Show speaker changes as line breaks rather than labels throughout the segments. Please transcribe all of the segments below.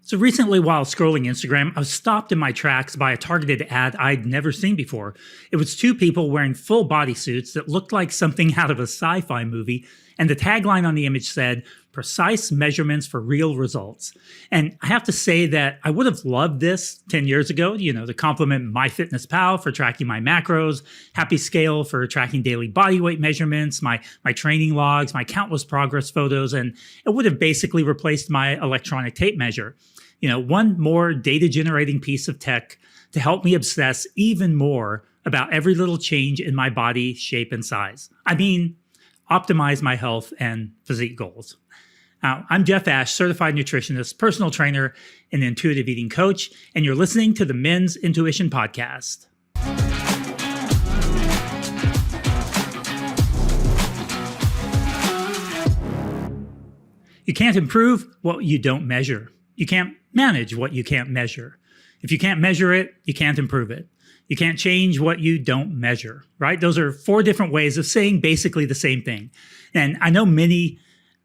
So recently, while scrolling Instagram, I was stopped in my tracks by a targeted ad I'd never seen before. It was two people wearing full bodysuits that looked like something out of a sci-fi movie, and the tagline on the image said, "Precise measurements for real results." And I have to say that I would have loved this 10 years ago, to compliment MyFitness Pal for tracking my macros, Happy Scale for tracking daily body weight measurements, my training logs, my countless progress photos, and it would have basically replaced my electronic tape measure. One more data-generating piece of tech to help me obsess even more about every little change in my body shape and size. I mean, optimize my health and physique goals. Now, I'm Jeff Ash, certified nutritionist, personal trainer, and intuitive eating coach, and you're listening to the Men's Intuition Podcast. You can't improve what you don't measure. You can't manage what you can't measure. If you can't measure it, you can't improve it. You can't change what you don't measure, right? Those are four different ways of saying basically the same thing. And I know many,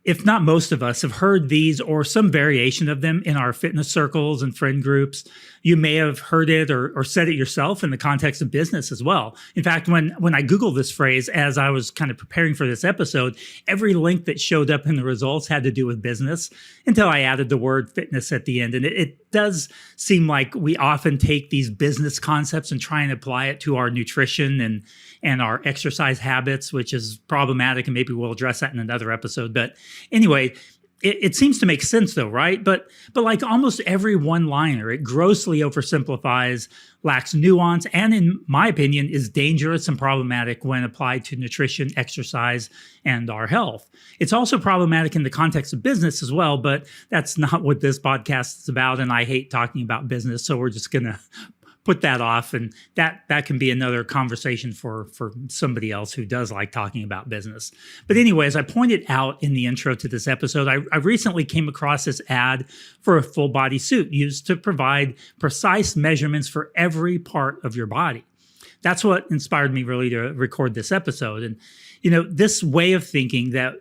if not most of us, have heard these or some variation of them in our fitness circles and friend groups. You may have heard it or said it yourself in the context of business as well. In fact, when I Googled this phrase as I was kind of preparing for this episode, every link that showed up in the results had to do with business until I added the word fitness at the end. And it does seem like we often take these business concepts and try and apply it to our nutrition and our exercise habits, which is problematic. And maybe we'll address that in another episode. But anyway, it seems to make sense though, right? But like almost every one-liner, it grossly oversimplifies, lacks nuance, and in my opinion, is dangerous and problematic when applied to nutrition, exercise, and our health. It's also problematic in the context of business as well, but that's not what this podcast is about, and I hate talking about business, so we're just gonna put that off, and that can be another conversation for somebody else who does like talking about business. But anyway, as I pointed out in the intro to this episode, I recently came across this ad for a full body suit used to provide precise measurements for every part of your body. That's what inspired me really to record this episode. And this way of thinking that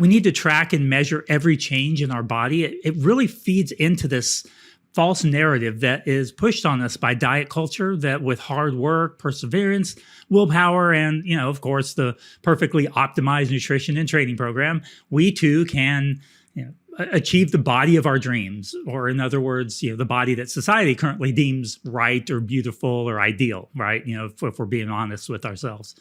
we need to track and measure every change in our body, it really feeds into this false narrative that is pushed on us by diet culture that with hard work, perseverance, willpower, and, of course, the perfectly optimized nutrition and training program, we too can achieve the body of our dreams, or in other words, the body that society currently deems right or beautiful or ideal, right? If we're being honest with ourselves.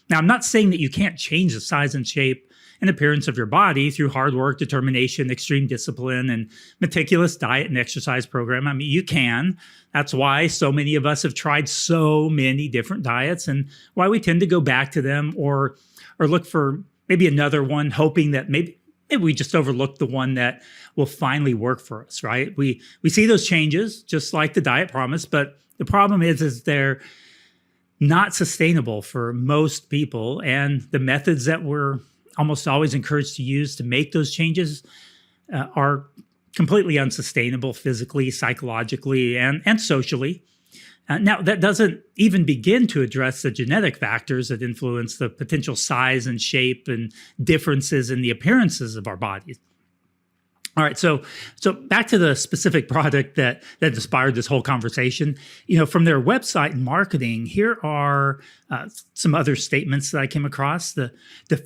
Now, I'm not saying that you can't change the size and shape and appearance of your body through hard work, determination, extreme discipline, and meticulous diet and exercise program. I mean, you can. That's why so many of us have tried so many different diets and why we tend to go back to them or look for maybe another one, hoping that maybe we just overlooked the one that will finally work for us, right? We see those changes just like the diet promise, but the problem is they're not sustainable for most people, and the methods that we're almost always encouraged to use to make those changes are completely unsustainable physically, psychologically, and socially. Now, that doesn't even begin to address the genetic factors that influence the potential size and shape and differences in the appearances of our bodies. All right, so back to the specific product that inspired this whole conversation. From their website and marketing, here are some other statements that I came across. The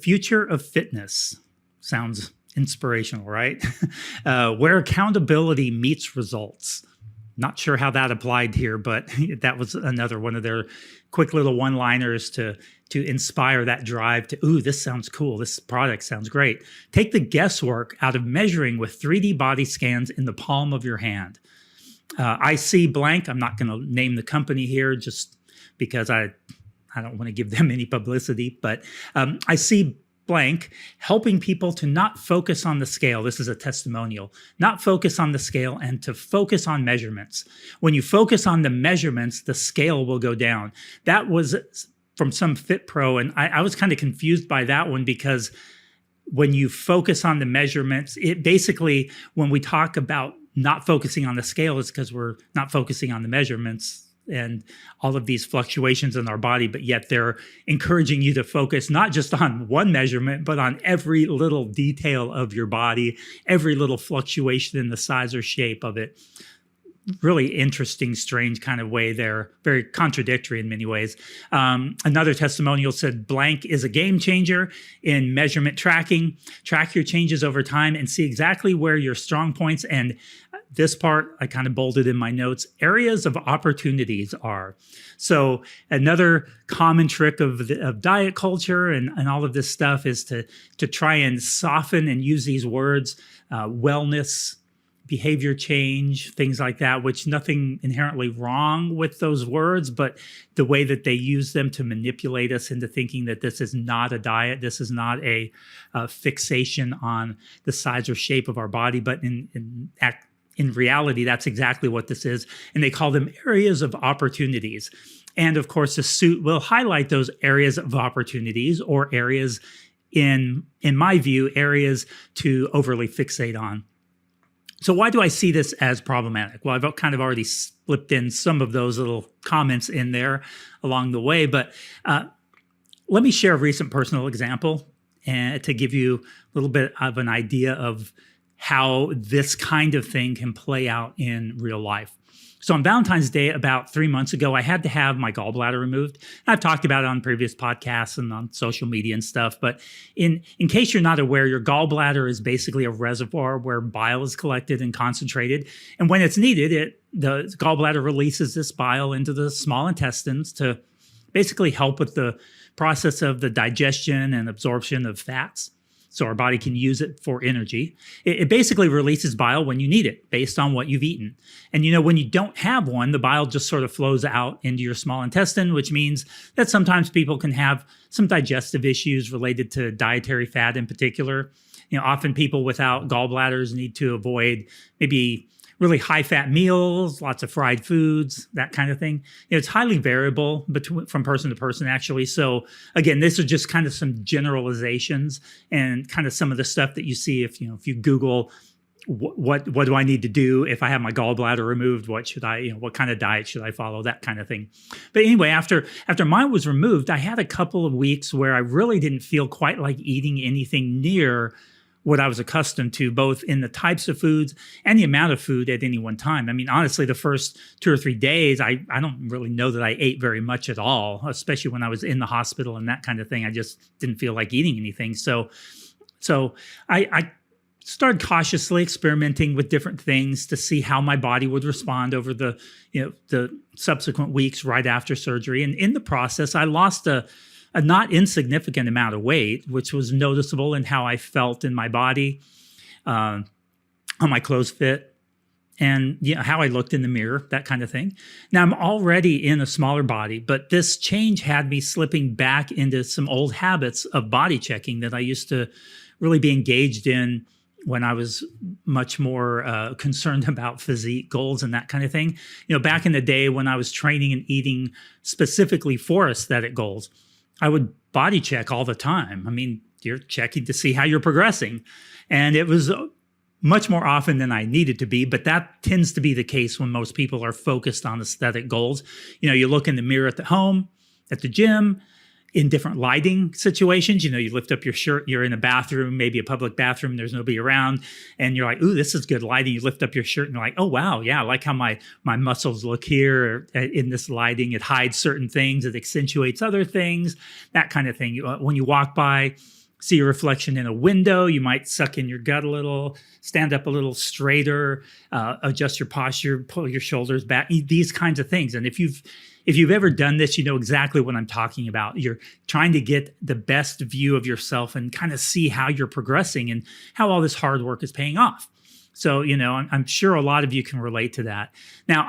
future of fitness sounds inspirational, right? Where accountability meets results. Not sure how that applied here, but that was another one of their quick little one-liners to inspire that drive to, ooh, this sounds cool. This product sounds great. Take the guesswork out of measuring with 3D body scans in the palm of your hand. I see blank. I'm not going to name the company here just because I don't want to give them any publicity, but I see blank helping people to not focus on the scale. This is a testimonial. Not focus on the scale and to focus on measurements. When you focus on the measurements, the scale will go down. That was from some Fit Pro, and I was kind of confused by that one because when you focus on the measurements, it basically, when we talk about not focusing on the scale, it's because we're not focusing on the measurements. and all of these fluctuations in our body, but yet they're encouraging you to focus not just on one measurement, but on every little detail of your body, every little fluctuation in the size or shape of it. Really interesting, strange kind of way there, very contradictory in many ways. Another testimonial said, blank is a game changer in measurement tracking. Track your changes over time and see exactly where your strong points and this part I kind of bolded in my notes, areas of opportunities are. So another common trick of diet culture and all of this stuff is to try and soften and use these words, wellness, behavior change, things like that, which nothing inherently wrong with those words, but the way that they use them to manipulate us into thinking that this is not a diet, this is not a fixation on the size or shape of our body, but in reality, that's exactly what this is. And they call them areas of opportunities. And of course, the suit will highlight those areas of opportunities or areas, in my view, areas to overly fixate on. So why do I see this as problematic? Well, I've kind of already slipped in some of those little comments in there along the way, but let me share a recent personal example and to give you a little bit of an idea of how this kind of thing can play out in real life. So on Valentine's Day, about 3 months ago, I had to have my gallbladder removed. I've talked about it on previous podcasts and on social media and stuff, but in case you're not aware, your gallbladder is basically a reservoir where bile is collected and concentrated. And when it's needed, the gallbladder releases this bile into the small intestines to basically help with the process of the digestion and absorption of fats, so our body can use it for energy. It basically releases bile when you need it based on what you've eaten. And when you don't have one, the bile just sort of flows out into your small intestine, which means that sometimes people can have some digestive issues related to dietary fat in particular. Often people without gallbladders need to avoid maybe really high-fat meals, lots of fried foods, that kind of thing. It's highly variable from person to person, actually. So again, this are just kind of some generalizations and kind of some of the stuff that you see if you Google what do I need to do if I have my gallbladder removed? What should I, what kind of diet should I follow? That kind of thing. But anyway, after mine was removed, I had a couple of weeks where I really didn't feel quite like eating anything near what I was accustomed to, both in the types of foods and the amount of food at any one time. I mean, honestly, the first 2 or 3 days, I don't really know that I ate very much at all, especially when I was in the hospital and that kind of thing. I just didn't feel like eating anything. So I started cautiously experimenting with different things to see how my body would respond over the subsequent weeks right after surgery. And in the process, I lost a not insignificant amount of weight, which was noticeable in how I felt in my body, how my clothes fit, and how I looked in the mirror, that kind of thing. Now, I'm already in a smaller body, but this change had me slipping back into some old habits of body checking that I used to really be engaged in when I was much more concerned about physique goals and that kind of thing. Back in the day when I was training and eating specifically for aesthetic goals, I would body check all the time. I mean, you're checking to see how you're progressing. And it was much more often than I needed to be, but that tends to be the case when most people are focused on aesthetic goals. You look in the mirror at the home, at the gym, in different lighting situations. You lift up your shirt, you're in a bathroom, maybe a public bathroom, there's nobody around, and you're like, ooh, this is good lighting. You lift up your shirt and you're like, oh, wow, yeah, I like how my muscles look here in this lighting. It hides certain things, it accentuates other things, that kind of thing. When you walk by, see a reflection in a window, you might suck in your gut a little, stand up a little straighter, adjust your posture, pull your shoulders back, these kinds of things. And if you've ever done this, you know exactly what I'm talking about. You're trying to get the best view of yourself and kind of see how you're progressing and how all this hard work is paying off. So, I'm sure a lot of you can relate to that. Now,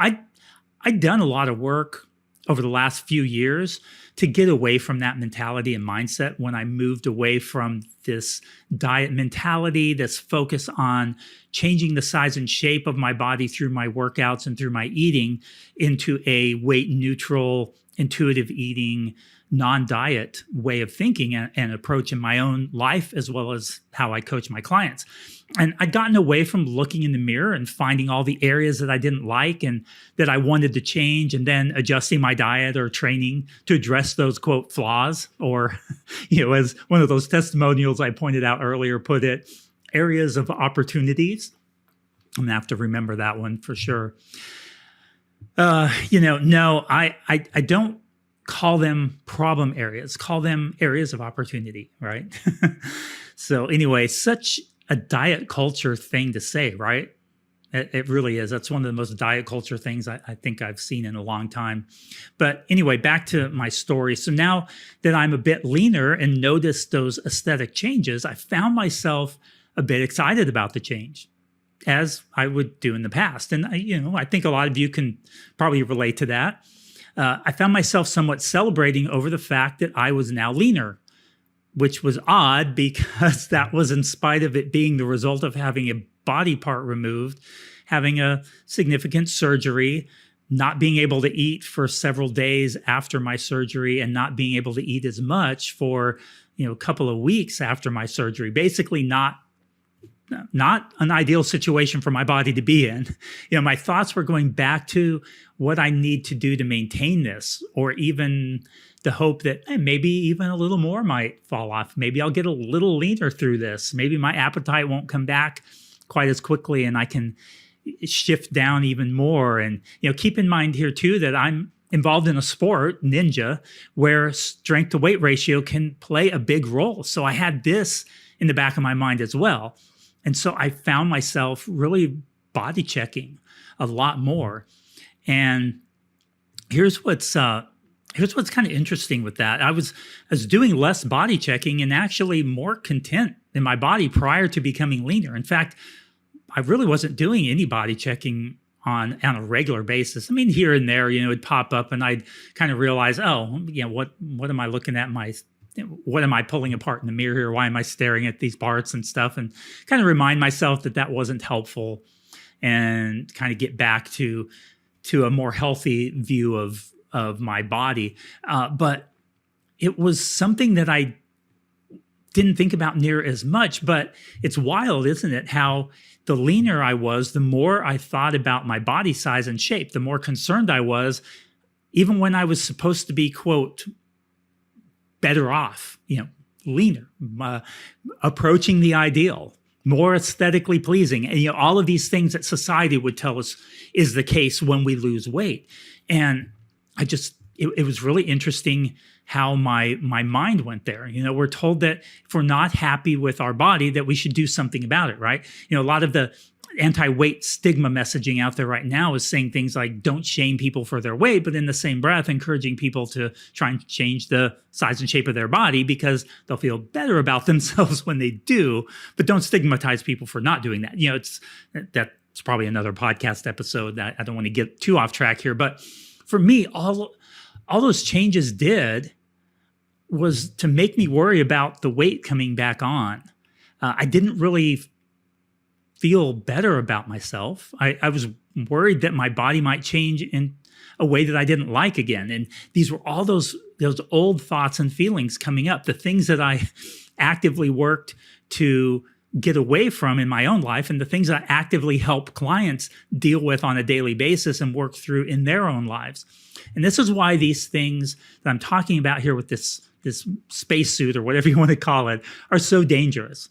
I'd done a lot of work over the last few years to get away from that mentality and mindset when I moved away from this diet mentality, this focus on changing the size and shape of my body through my workouts and through my eating into a weight neutral, intuitive eating, non-diet way of thinking and approach in my own life, as well as how I coach my clients. And I'd gotten away from looking in the mirror and finding all the areas that I didn't like and that I wanted to change, and then adjusting my diet or training to address those, quote, flaws, or, as one of those testimonials I pointed out earlier put it, areas of opportunities. I'm gonna have to remember that one for sure. No, I don't call them problem areas, call them areas of opportunity, right? So anyway, such a diet culture thing to say, right? It really is. That's one of the most diet culture things I think I've seen in a long time. But anyway, back to my story. So now that I'm a bit leaner and noticed those aesthetic changes, I found myself a bit excited about the change, as I would do in the past. And I think a lot of you can probably relate to that. I found myself somewhat celebrating over the fact that I was now leaner, which was odd because that was in spite of it being the result of having a body part removed, having a significant surgery, not being able to eat for several days after my surgery, and not being able to eat as much for a couple of weeks after my surgery. Basically not an ideal situation for my body to be in. My thoughts were going back to what I need to do to maintain this, or even the hope that maybe even a little more might fall off. Maybe I'll get a little leaner through this. Maybe my appetite won't come back quite as quickly and I can shift down even more. And, keep in mind here too that I'm involved in a sport, ninja, where strength to weight ratio can play a big role. So I had this in the back of my mind as well. And so I found myself really body checking a lot more. And here's what's kind of interesting with that. I was doing less body checking and actually more content in my body prior to becoming leaner. In fact, I really wasn't doing any body checking on a regular basis. I mean, here and there, it'd pop up and I'd kind of realize, what am I looking at? What am I pulling apart in the mirror here? Why am I staring at these parts and stuff? And kind of remind myself that wasn't helpful, and kind of get back to a more healthy view of my body. But it was something that I didn't think about near as much. But it's wild, isn't it? How the leaner I was, the more I thought about my body size and shape, the more concerned I was, even when I was supposed to be, quote, better off, leaner, approaching the ideal, more aesthetically pleasing, and all of these things that society would tell us is the case when we lose weight. And it was really interesting how my mind went there. We're told that if we're not happy with our body, that we should do something about it, right? A lot of the anti-weight stigma messaging out there right now is saying things like, don't shame people for their weight, but in the same breath, encouraging people to try and change the size and shape of their body because they'll feel better about themselves when they do, but don't stigmatize people for not doing that. That's probably another podcast episode. That I don't want to get too off track here, but for me, all those changes did was to make me worry about the weight coming back on. I didn't really feel better about myself. I was worried that my body might change in a way that I didn't like again. And these were all those old thoughts and feelings coming up, the things that I actively worked to get away from in my own life, and the things that I actively help clients deal with on a daily basis and work through in their own lives. And this is why these things that I'm talking about here with this spacesuit, or whatever you want to call it, are so dangerous.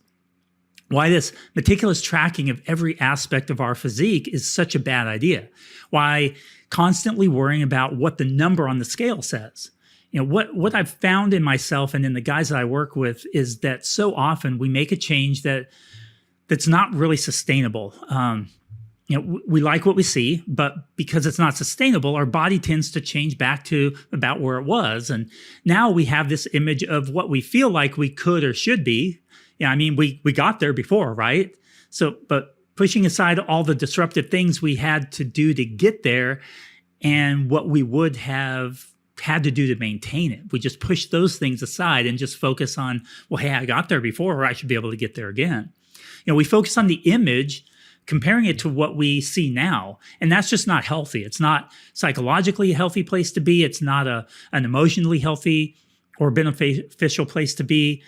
Why this meticulous tracking of every aspect of our physique is such a bad idea. Why constantly worrying about what the number on the scale says. What I've found in myself and in the guys that I work with is that so often we make a change that's not really sustainable. We like what we see, but because it's not sustainable, our body tends to change back to about where it was. And now we have this image of what we feel like we could or should be. We got there before, right? So, but pushing aside all the disruptive things we had to do to get there and what we would have had to do to maintain it, we just push those things aside and just focus on, well, hey, I got there before, or I should be able to get there again. We focus on the image, comparing it to what we see now. And that's just not healthy. It's not psychologically a healthy place to be. It's not an emotionally healthy or beneficial place to be.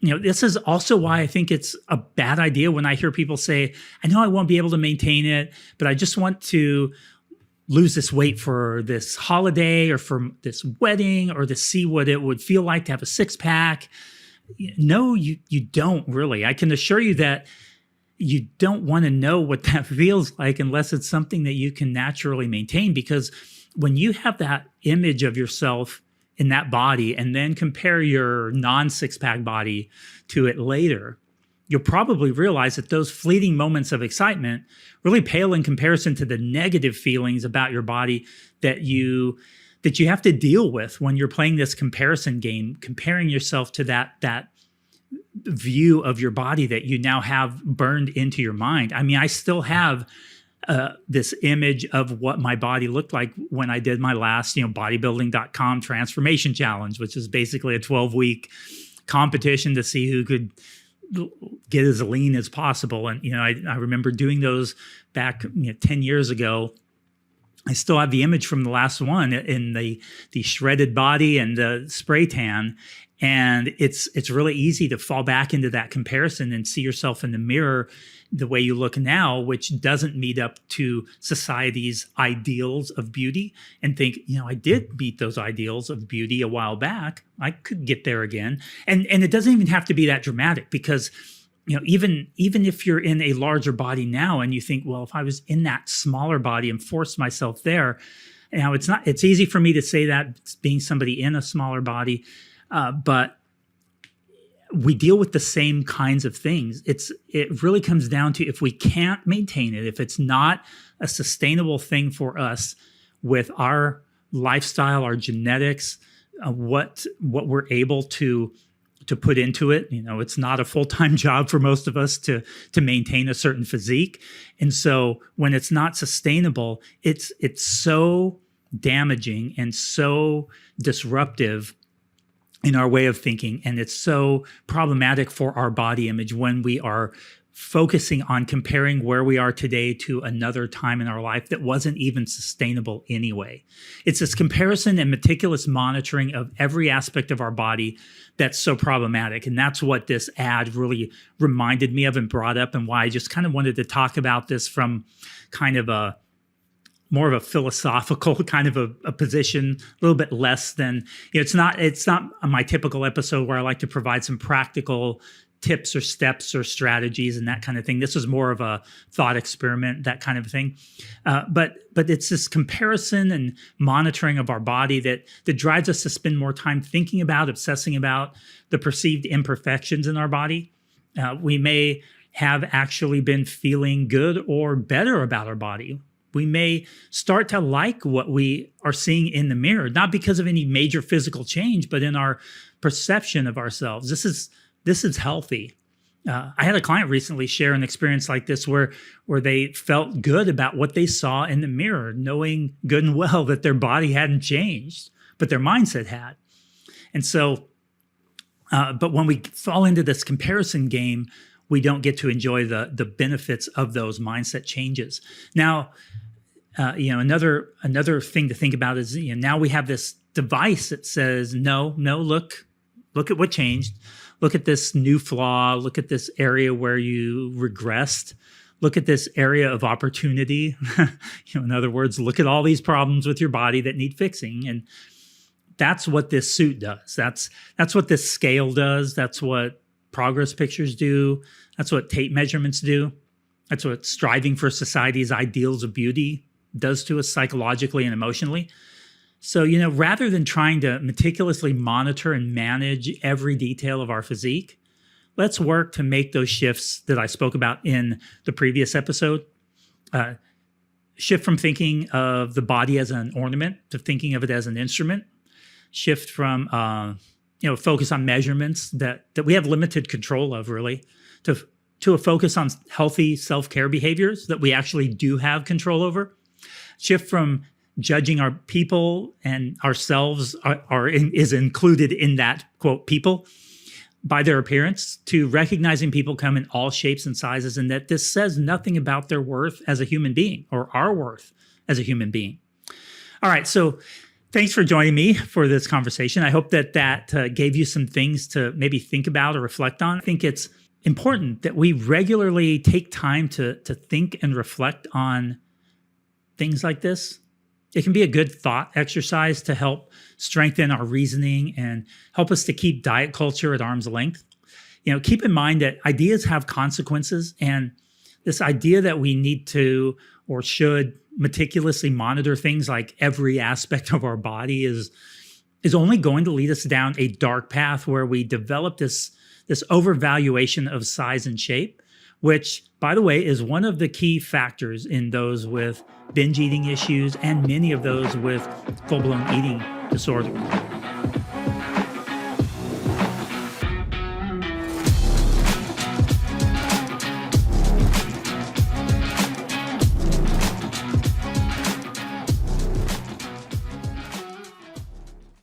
this is also why I think it's a bad idea when I hear people say, I know I won't be able to maintain it, but I just want to lose this weight for this holiday or for this wedding or to see what it would feel like to have a six pack. No, you don't really. I can assure you that you don't want to know what that feels like unless it's something that you can naturally maintain, because when you have that image of yourself in that body and then compare your non-six-pack body to it later, you'll probably realize that those fleeting moments of excitement really pale in comparison to the negative feelings about your body that you have to deal with when you're playing this comparison game, comparing yourself to that view of your body that you now have burned into your mind. I mean, I still have this image of what my body looked like when I did my last, bodybuilding.com transformation challenge, which is basically a 12-week competition to see who could get as lean as possible. And, I remember doing those back 10 years ago. I still have the image from the last one in the shredded body and the spray tan. And it's really easy to fall back into that comparison and see yourself in the mirror the way you look now, which doesn't meet up to society's ideals of beauty, and think, I did meet those ideals of beauty a while back. I could get there again. And it doesn't even have to be that dramatic, because even if you're in a larger body now and you think, well, if I was in that smaller body and forced myself there, it's easy for me to say that being somebody in a smaller body, but we deal with the same kinds of things. It really comes down to, if we can't maintain it, if it's not a sustainable thing for us with our lifestyle, our genetics, what we're able to put into it. It's not a full-time job for most of us to maintain a certain physique. And so when it's not sustainable, it's so damaging and so disruptive in our way of thinking. And it's so problematic for our body image when we are focusing on comparing where we are today to another time in our life that wasn't even sustainable anyway. It's this comparison and meticulous monitoring of every aspect of our body that's so problematic. And that's what this ad really reminded me of and brought up, and why I just kind of wanted to talk about this from kind of more of a philosophical kind of a position, a little bit less than, it's not my typical episode where I like to provide some practical tips or steps or strategies and that kind of thing. This is more of a thought experiment, that kind of thing. But it's this comparison and monitoring of our body that drives us to spend more time thinking about, obsessing about the perceived imperfections in our body. We may have actually been feeling good or better about our body. We may start to like what we are seeing in the mirror, not because of any major physical change, but in our perception of ourselves. This is healthy. I had a client recently share an experience like this where they felt good about what they saw in the mirror, knowing good and well that their body hadn't changed, but their mindset had. And so, but when we fall into this comparison game, we don't get to enjoy the benefits of those mindset changes. Now, another thing to think about is, now we have this device that says, no, look at what changed. Look at this new flaw. Look at this area where you regressed. Look at this area of opportunity. In other words, look at all these problems with your body that need fixing. And that's what this suit does. That's what this scale does. That's what progress pictures do. That's what tape measurements do. That's what striving for society's ideals of beauty does to us psychologically and emotionally. So, rather than trying to meticulously monitor and manage every detail of our physique, let's work to make those shifts that I spoke about in the previous episode. Shift from thinking of the body as an ornament to thinking of it as an instrument. Shift from, focus on measurements that we have limited control of, really, to a focus on healthy self-care behaviors that we actually do have control over. Shift from judging our people and ourselves is included in that, quote, people, by their appearance, to recognizing people come in all shapes and sizes, and that this says nothing about their worth as a human being or our worth as a human being. All right, so Thanks for joining me for this conversation. I hope that gave you some things to maybe think about or reflect on. I think it's important that we regularly take time to think and reflect on things like this. It can be a good thought exercise to help strengthen our reasoning and help us to keep diet culture at arm's length. Keep in mind that ideas have consequences, and this idea that we need to or should meticulously monitor things like every aspect of our body is only going to lead us down a dark path where we develop this overvaluation of size and shape, which, by the way, is one of the key factors in those with binge eating issues and many of those with full-blown eating disorder.